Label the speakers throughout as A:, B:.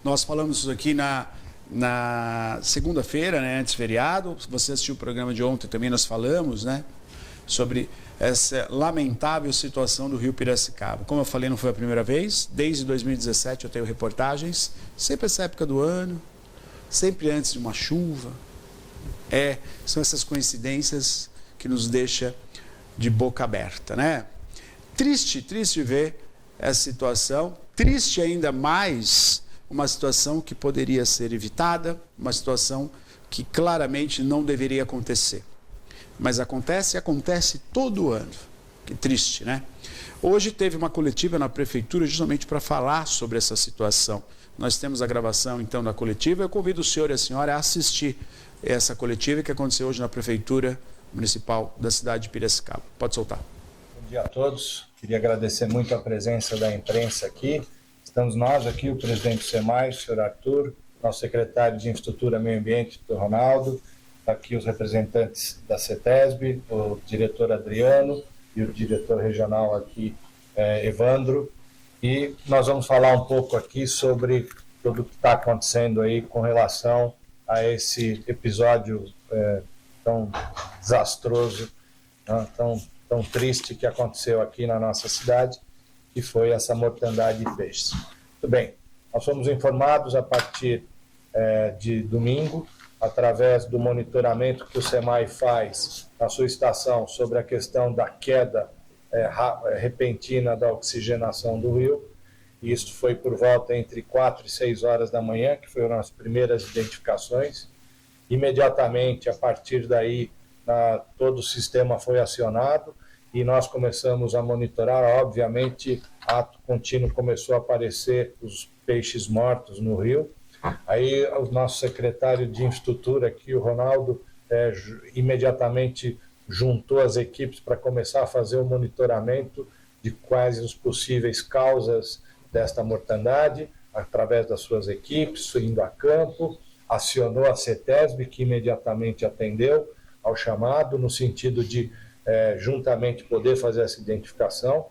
A: Nós falamos isso aqui na segunda-feira, né, antes feriado. Você assistiu o programa de ontem também, nós falamos, né, sobre essa lamentável situação do Rio Piracicaba. Como eu falei, não foi a primeira vez. Desde 2017 eu tenho reportagens, sempre essa época do ano, sempre antes de uma chuva. São essas coincidências que nos deixa de boca aberta, né? Triste ver essa situação. Triste ainda mais uma situação que poderia ser evitada, uma situação que claramente não deveria acontecer. Mas acontece todo ano. Que triste, né? Hoje teve uma coletiva na prefeitura justamente para falar sobre essa situação. Nós temos a gravação, então, da coletiva. Eu convido o senhor e a senhora a assistir essa coletiva que aconteceu hoje na prefeitura municipal da cidade de Piracicaba. Pode soltar.
B: Bom dia a todos. Queria agradecer muito a presença da imprensa aqui. Estamos nós aqui, o presidente do SEMAI, o senhor Arthur, nosso secretário de Infraestrutura e Meio Ambiente, o Ronaldo, aqui os representantes da CETESB, o diretor Adriano e o diretor regional aqui, Evandro. E nós vamos falar um pouco aqui sobre tudo o que está acontecendo aí com relação a esse episódio tão desastroso, né, tão triste que aconteceu aqui na nossa cidade, que foi essa mortandade de peixes. Muito bem, nós fomos informados a partir de domingo, através do monitoramento que o SEMAI faz na sua estação sobre a questão da queda repentina da oxigenação do rio. Isso foi por volta entre 4 e 6 horas da manhã, que foram as primeiras identificações. Imediatamente, a partir daí, todo o sistema foi acionado e nós começamos a monitorar. Obviamente, ato contínuo começou a aparecer os peixes mortos no rio. Aí o nosso secretário de Infraestrutura aqui, o Ronaldo, imediatamente juntou as equipes para começar a fazer o monitoramento de quais as possíveis causas desta mortandade, através das suas equipes, indo a campo, acionou a CETESB, que imediatamente atendeu ao chamado, no sentido de, juntamente, poder fazer essa identificação,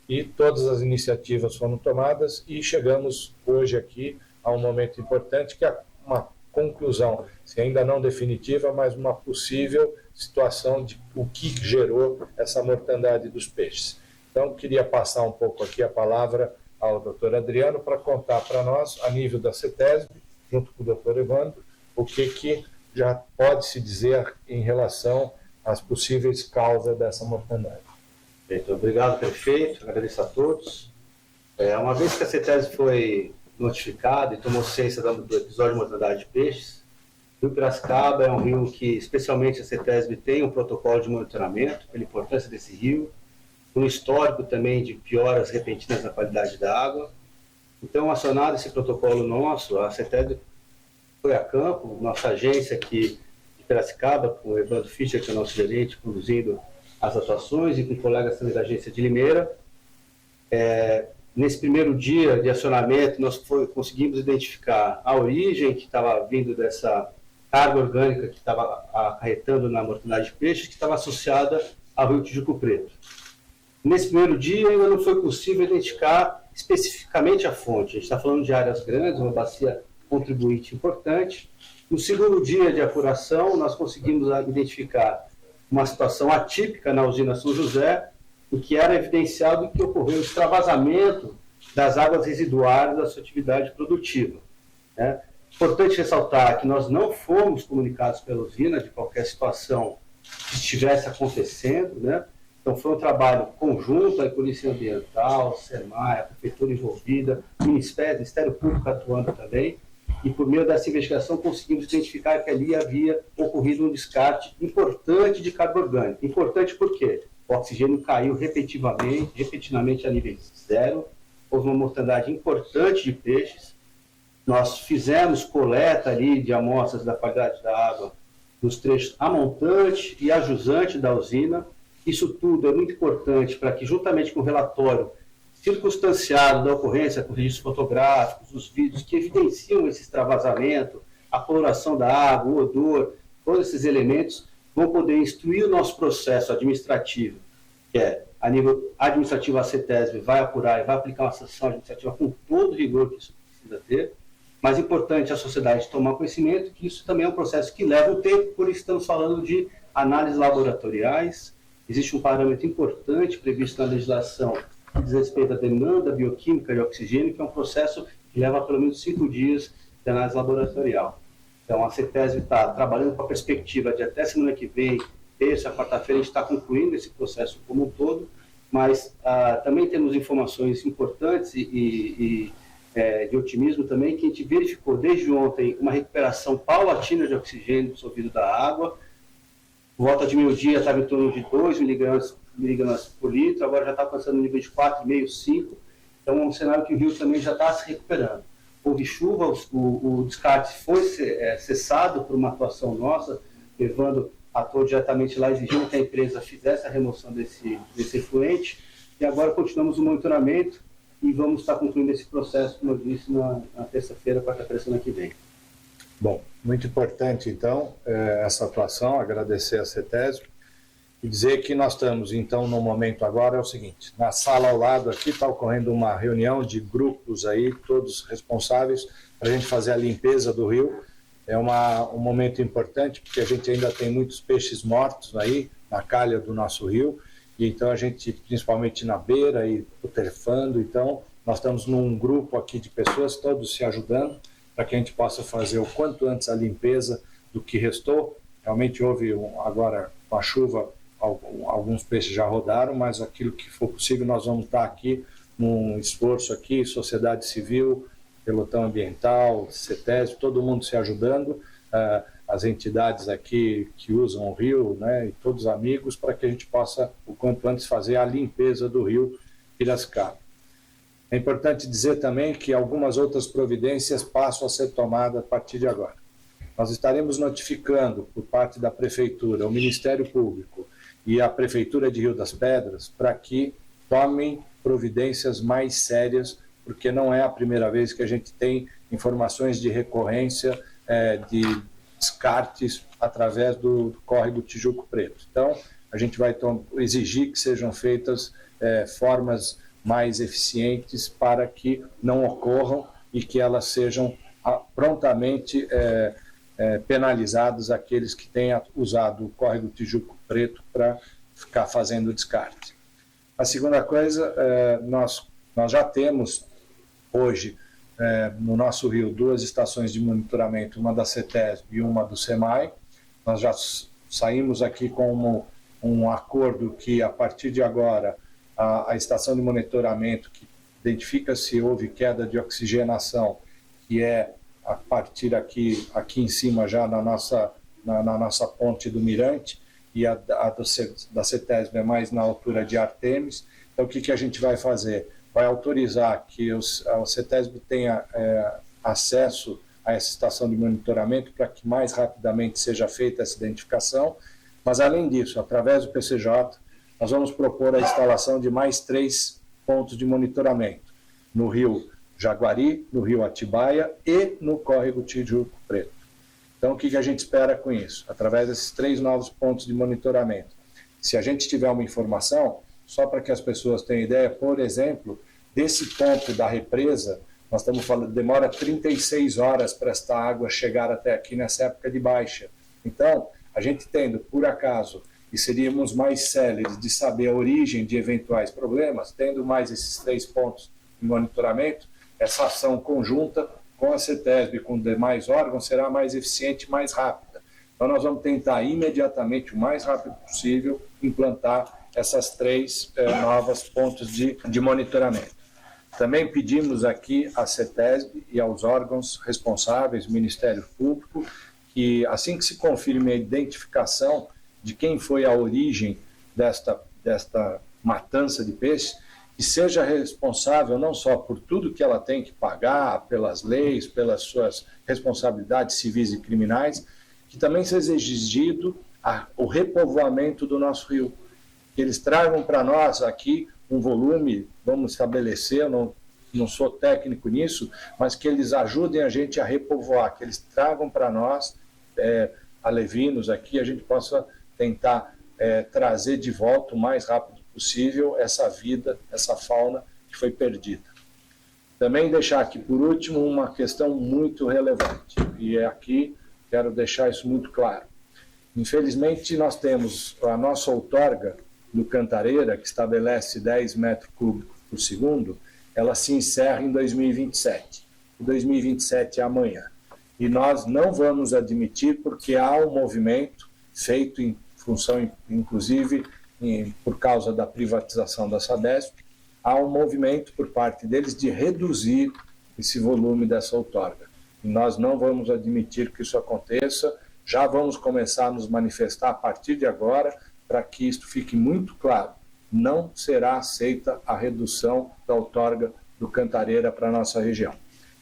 B: e todas as iniciativas foram tomadas, e chegamos hoje aqui a um momento importante, que é uma conclusão, se ainda não definitiva, mas uma possível situação de o que gerou essa mortandade dos peixes. Então, queria passar um pouco aqui a palavra ao doutor Adriano para contar para nós, a nível da CETESB, junto com o doutor Evandro, o que já pode se dizer em relação às possíveis causas dessa mortandade.
C: Muito obrigado, prefeito, agradeço a todos. Uma vez que a CETESB foi notificada e tomou ciência do episódio de mortandade de peixes, o Rio Piracicaba é um rio que, especialmente a CETESB, tem um protocolo de monitoramento pela importância desse rio, um histórico também de pioras repentinas na qualidade da água. Então, acionado esse protocolo nosso, a CETESB foi a campo, nossa agência aqui de Piracicaba, com o Evandro Fischer, que é o nosso gerente, conduzindo as atuações, e com colegas também da agência de Limeira. Nesse primeiro dia de acionamento, nós conseguimos identificar a origem que estava vindo dessa carga orgânica que estava acarretando na mortandade de peixes, que estava associada ao Rio Tijuco Preto. Nesse primeiro dia, ainda não foi possível identificar especificamente a fonte. A gente está falando de áreas grandes, uma bacia contribuinte importante. No segundo dia de apuração, nós conseguimos identificar uma situação atípica na usina São José, em que era evidenciado que ocorreu o extravasamento das águas residuárias da sua atividade produtiva. Importante ressaltar que nós não fomos comunicados pela usina de qualquer situação que estivesse acontecendo, Então, foi um trabalho conjunto, a Polícia Ambiental, SEMAI, a Prefeitura envolvida, o Ministério Público atuando também, e por meio dessa investigação conseguimos identificar que ali havia ocorrido um descarte importante de carga orgânica. Importante por quê? O oxigênio caiu repentinamente a nível zero, houve uma mortandade importante de peixes. Nós fizemos coleta ali de amostras da qualidade da água nos trechos a montante e a jusante da usina. Isso tudo é muito importante para que, juntamente com o relatório circunstanciado da ocorrência, com registros fotográficos, os vídeos que evidenciam esse extravasamento, a coloração da água, o odor, todos esses elementos vão poder instruir o nosso processo administrativo, que é, a nível administrativo, a CETESB vai apurar e vai aplicar uma sanção administrativa com todo o rigor que isso precisa ter, Mas é importante a sociedade tomar conhecimento que isso também é um processo que leva o tempo, por isso estamos falando de análises laboratoriais. Existe um parâmetro importante previsto na legislação que diz respeito à demanda bioquímica de oxigênio, que é um processo que leva pelo menos 5 dias de análise laboratorial. Então, a CETESB está trabalhando com a perspectiva de até semana que vem, terça, quarta-feira, a gente está concluindo esse processo como um todo, mas também temos informações importantes e de otimismo também, que a gente verificou desde ontem uma recuperação paulatina de oxigênio dissolvido da água. Volta de meio-dia estava em torno de 2 miligramas por litro, agora já está alcançando o nível de 4,5, 5. Então, é um cenário que o rio também já está se recuperando. Houve chuva, o descarte foi cessado por uma atuação nossa, levando atuou diretamente lá, exigindo que a empresa fizesse a remoção desse efluente, e agora continuamos o monitoramento e vamos estar concluindo esse processo, como eu disse, na terça-feira, quarta-feira, semana que vem.
B: Bom, muito importante, então, essa atuação, agradecer a CETESB e dizer que nós estamos, então, no momento agora, é o seguinte, na sala ao lado aqui está ocorrendo uma reunião de grupos aí, todos responsáveis, para a gente fazer a limpeza do rio. É um momento importante, porque a gente ainda tem muitos peixes mortos aí, na calha do nosso rio, e então a gente, principalmente na beira e putrefando, então nós estamos num grupo aqui de pessoas, todos se ajudando, para que a gente possa fazer o quanto antes a limpeza do que restou. Realmente houve, agora com a chuva, alguns peixes já rodaram, mas aquilo que for possível nós vamos estar aqui num esforço aqui, sociedade civil, pelotão ambiental, CETESB, todo mundo se ajudando, as entidades aqui que usam o rio, né, e todos os amigos, para que a gente possa, o quanto antes, fazer a limpeza do rio Piracicaba. É importante dizer também que algumas outras providências passam a ser tomadas a partir de agora. Nós estaremos notificando, por parte da Prefeitura, o Ministério Público e a Prefeitura de Rio das Pedras, para que tomem providências mais sérias, porque não é a primeira vez que a gente tem informações de recorrência de descartes através do córrego Tijuco Preto. Então, a gente vai exigir que sejam feitas formas mais eficientes para que não ocorram e que elas sejam prontamente penalizados aqueles que tenham usado o córrego Tijuco Preto para ficar fazendo descarte. A segunda coisa, nós já temos hoje no nosso rio 2 estações de monitoramento, uma da CETESB e uma do SEMAI. Nós já saímos aqui com um acordo que, a partir de agora, a estação de monitoramento que identifica se houve queda de oxigenação, que é a partir aqui em cima já na nossa ponte do Mirante, e a da CETESB é mais na altura de Artemis. Então, o que a gente vai fazer? Vai autorizar que a CETESB tenha acesso a essa estação de monitoramento para que mais rapidamente seja feita essa identificação, mas, além disso, através do PCJ, nós vamos propor a instalação de mais 3 pontos de monitoramento, no rio Jaguari, no rio Atibaia e no córrego Tijuco Preto. Então, o que a gente espera com isso? Através desses 3 novos pontos de monitoramento. Se a gente tiver uma informação, só para que as pessoas tenham ideia, por exemplo, desse ponto da represa, nós estamos falando, demora 36 horas para esta água chegar até aqui nessa época de baixa. Então, a gente tendo, por acaso, e seríamos mais céleres de saber a origem de eventuais problemas, tendo mais esses 3 pontos de monitoramento, essa ação conjunta com a CETESB e com os demais órgãos será mais eficiente e mais rápida. Então, nós vamos tentar imediatamente, o mais rápido possível, implantar essas 3 novas pontos de monitoramento. Também pedimos aqui à CETESB e aos órgãos responsáveis, Ministério Público, que assim que se confirme a identificação de quem foi a origem desta matança de peixes, que seja responsável não só por tudo que ela tem que pagar, pelas leis, pelas suas responsabilidades civis e criminais, que também seja exigido o repovoamento do nosso rio. Que eles tragam para nós aqui um volume, vamos estabelecer, eu não sou técnico nisso, mas que eles ajudem a gente a repovoar, que eles tragam para nós, alevinos aqui, a gente possa tentar trazer de volta o mais rápido possível essa vida, essa fauna que foi perdida. Também deixar aqui, por último, uma questão muito relevante, e aqui quero deixar isso muito claro. Infelizmente, nós temos a nossa outorga do Cantareira, que estabelece 10 metros cúbicos por segundo, ela se encerra em 2027. 2027 é amanhã. E nós não vamos admitir, porque há um movimento feito em função, inclusive, por causa da privatização da Sabesp, há um movimento por parte deles de reduzir esse volume dessa outorga. E nós não vamos admitir que isso aconteça, já vamos começar a nos manifestar a partir de agora, para que isto fique muito claro. Não será aceita a redução da outorga do Cantareira para a nossa região.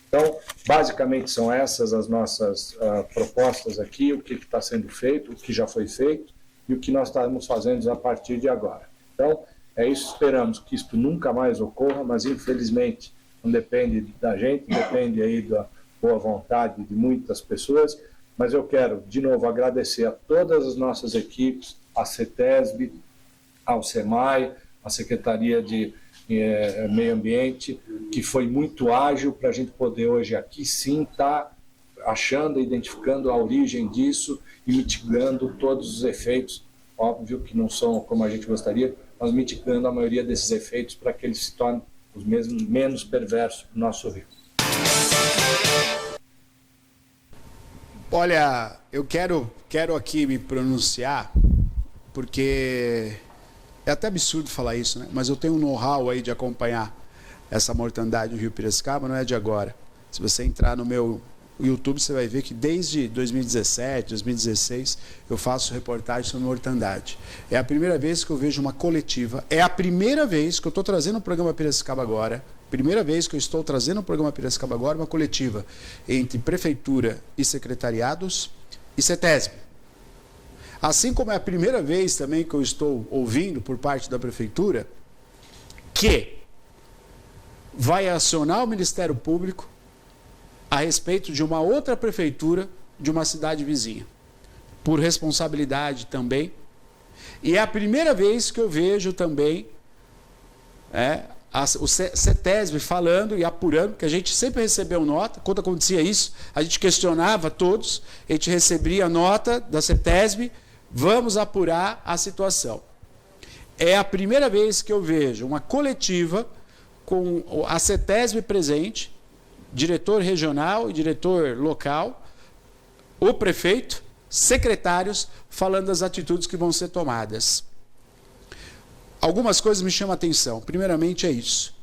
B: Então, basicamente são essas as nossas propostas aqui, o que está sendo feito, o que já foi feito e o que nós estamos fazendo a partir de agora. Então, é isso, esperamos que isto nunca mais ocorra, mas infelizmente não depende da gente, depende aí da boa vontade de muitas pessoas, mas eu quero, de novo, agradecer a todas as nossas equipes, à CETESB, ao SEMAI, à Secretaria de Meio Ambiente, que foi muito ágil para a gente poder hoje aqui sim estar achando e identificando a origem disso e mitigando todos os efeitos, óbvio que não são como a gente gostaria, mas mitigando a maioria desses efeitos para que eles se tornem os mesmos, menos perversos do nosso rio.
A: Olha, eu quero aqui me pronunciar, porque é até absurdo falar isso, né? Mas eu tenho um know-how aí de acompanhar essa mortandade do Rio Piracicaba, não é de agora. Se você entrar no meu YouTube, você vai ver que desde 2017, 2016, eu faço reportagem sobre mortandade. É a primeira vez que eu vejo uma coletiva, é a primeira vez que eu estou trazendo o programa Piracicaba Agora, uma coletiva entre prefeitura e secretariados e CETESB. Assim como é a primeira vez também que eu estou ouvindo por parte da prefeitura que vai acionar o Ministério Público a respeito de uma outra prefeitura de uma cidade vizinha, por responsabilidade também. E é a primeira vez que eu vejo também o CETESB falando e apurando, que a gente sempre recebeu nota, quando acontecia isso, a gente questionava todos, a gente recebia nota da CETESB, vamos apurar a situação. É a primeira vez que eu vejo uma coletiva com a CETESB presente, diretor regional e diretor local, o prefeito, secretários, falando das atitudes que vão ser tomadas. Algumas coisas me chamam a atenção. Primeiramente é isso.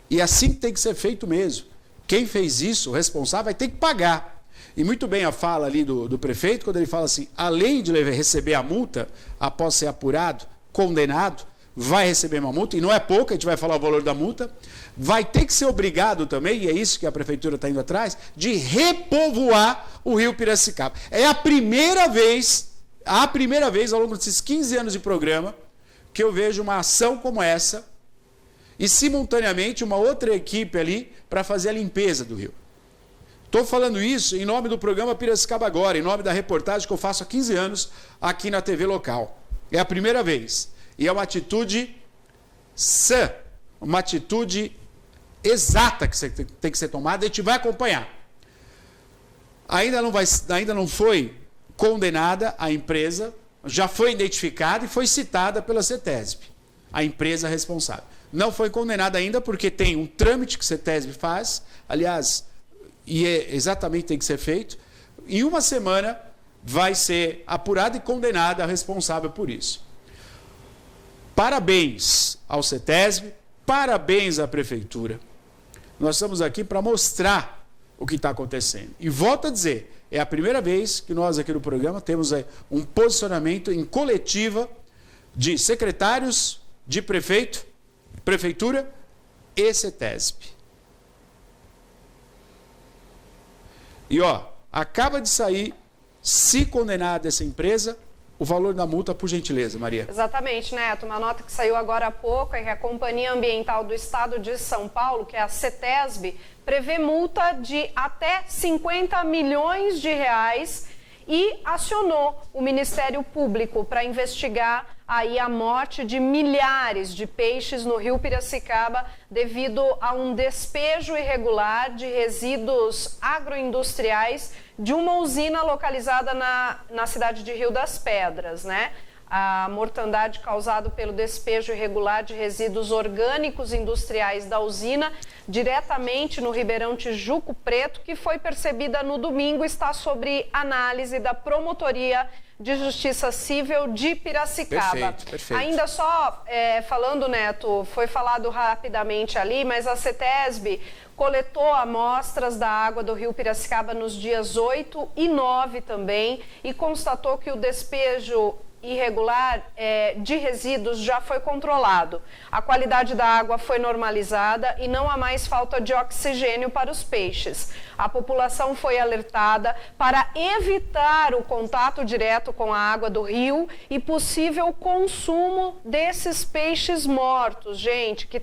A: E assim tem que ser feito mesmo. Quem fez isso, o responsável, vai ter que pagar. E muito bem a fala ali do prefeito, quando ele fala assim, além de receber a multa, após ser apurado, condenado, vai receber uma multa, e não é pouco, a gente vai falar o valor da multa, vai ter que ser obrigado também, e é isso que a prefeitura está indo atrás, de repovoar o Rio Piracicaba. É a primeira vez ao longo desses 15 anos de programa, que eu vejo uma ação como essa, e simultaneamente uma outra equipe ali para fazer a limpeza do rio. Estou falando isso em nome do programa Piracicaba Agora, em nome da reportagem que eu faço há 15 anos aqui na TV local. É a primeira vez. E é uma atitude sã, uma atitude exata que tem que ser tomada, e a gente vai acompanhar. Ainda não foi condenada a empresa, já foi identificada e foi citada pela CETESB, a empresa responsável. Não foi condenada ainda porque tem um trâmite que a CETESB faz, aliás, e exatamente tem que ser feito. Em uma semana vai ser apurada e condenada a responsável por isso. Parabéns ao CETESB, parabéns à Prefeitura. Nós estamos aqui para mostrar o que está acontecendo. E volto a dizer, é a primeira vez que nós aqui no programa temos um posicionamento em coletiva de secretários, de prefeitura e CETESB. E acaba de sair, se condenada essa empresa, o valor da multa, por gentileza, Maria.
D: Exatamente, Neto. Uma nota que saiu agora há pouco é que a Companhia Ambiental do Estado de São Paulo, que é a CETESB, prevê multa de até 50 milhões de reais e acionou o Ministério Público para investigar aí a morte de milhares de peixes no rio Piracicaba devido a um despejo irregular de resíduos agroindustriais de uma usina localizada na cidade de Rio das Pedras, né? A mortandade causada pelo despejo irregular de resíduos orgânicos industriais da usina diretamente no Ribeirão Tijuco Preto, que foi percebida no domingo, está sob análise da Promotoria de Justiça Civil de Piracicaba.
A: Perfeito.
D: Ainda só falando, Neto, foi falado rapidamente ali, mas a CETESB coletou amostras da água do rio Piracicaba nos dias 8 e 9 também e constatou que o despejo irregular de resíduos já foi controlado. A qualidade da água foi normalizada e não há mais falta de oxigênio para os peixes. A população foi alertada para evitar o contato direto com a água do rio e possível consumo desses peixes mortos, gente, que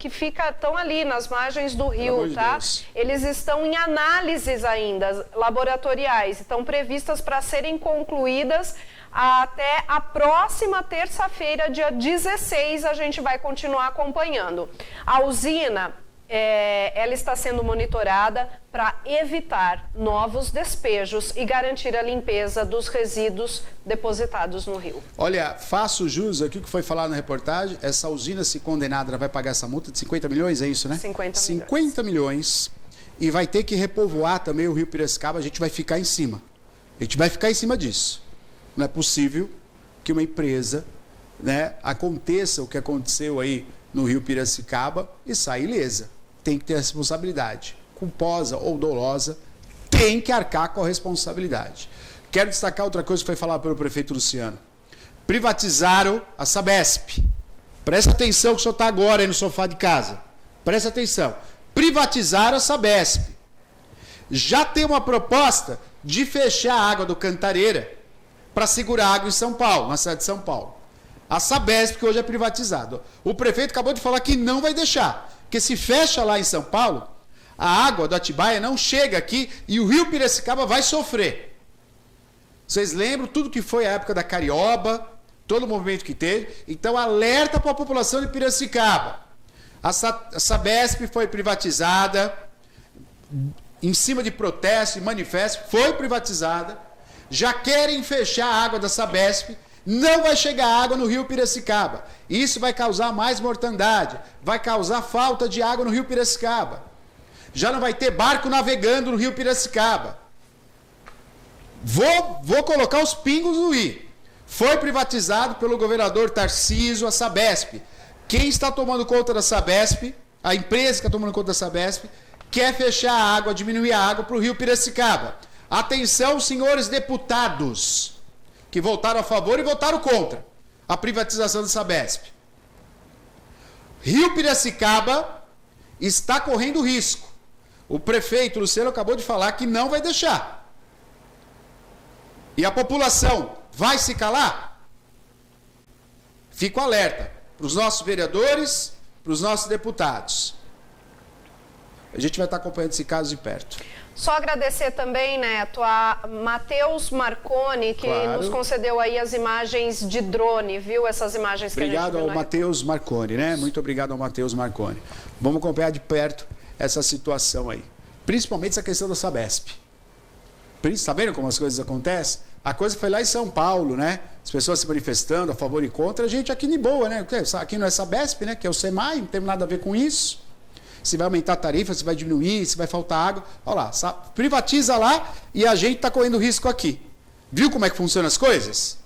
D: estão ali nas margens do rio, tá? Eles estão em análises ainda laboratoriais, estão previstas para serem concluídas até a próxima terça-feira, dia 16, a gente vai continuar acompanhando. A usina, ela está sendo monitorada para evitar novos despejos e garantir a limpeza dos resíduos depositados no rio.
A: Olha, faço jus aqui o que foi falado na reportagem, essa usina, se condenada, ela vai pagar essa multa de 50 milhões, é isso, né? 50 milhões. E vai ter que repovoar também o rio Piracicaba, a gente vai ficar em cima. A gente vai ficar em cima disso. Não é possível que uma empresa, né, aconteça o que aconteceu aí no rio Piracicaba e saia ilesa. Tem que ter responsabilidade. Culposa ou dolosa, tem que arcar com a responsabilidade. Quero destacar outra coisa que foi falada pelo prefeito Luciano. Privatizaram a Sabesp. Presta atenção que o senhor está agora aí no sofá de casa. Presta atenção. Privatizaram a Sabesp. Já tem uma proposta de fechar a água do Cantareira para segurar água em São Paulo, na cidade de São Paulo. A Sabesp, que hoje é privatizada. O prefeito acabou de falar que não vai deixar, porque se fecha lá em São Paulo, a água do Atibaia não chega aqui e o rio Piracicaba vai sofrer. Vocês lembram tudo que foi a época da Carioba, todo o movimento que teve? Então, alerta para a população de Piracicaba. A Sabesp foi privatizada, em cima de protesto e manifesto, foi privatizada. Já querem fechar a água da Sabesp, não vai chegar água no rio Piracicaba. Isso vai causar mais mortandade, vai causar falta de água no rio Piracicaba. Já não vai ter barco navegando no rio Piracicaba. Vou colocar os pingos no i. Foi privatizado pelo governador Tarcísio a Sabesp. Quem está tomando conta da Sabesp, a empresa que está tomando conta da Sabesp, quer fechar a água, diminuir a água para o rio Piracicaba. Atenção, senhores deputados, que votaram a favor e votaram contra a privatização da Sabesp. Rio Piracicaba está correndo risco. O prefeito Luciano acabou de falar que não vai deixar. E a população vai se calar? Fico alerta para os nossos vereadores, para os nossos deputados. A gente vai estar acompanhando esse caso de perto.
D: Só agradecer também, Neto, a Matheus Marconi, que nos concedeu aí as imagens de drone, viu? Essas imagens que a gente viu.
A: Obrigado ao Matheus Marconi, né? Muito obrigado ao Matheus Marconi. Vamos acompanhar de perto essa situação aí. Principalmente essa questão da Sabesp. Está vendo como as coisas acontecem? A coisa foi lá em São Paulo, né? As pessoas se manifestando a favor e contra. A gente aqui de boa, né? Aqui não é Sabesp, né? Que é o SEMAI, não tem nada a ver com isso. Se vai aumentar a tarifa, se vai diminuir, se vai faltar água. Olha lá, privatiza lá e a gente está correndo risco aqui. Viu como é que funcionam as coisas?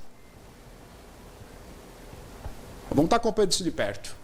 A: Vamos estar acompanhando isso de perto.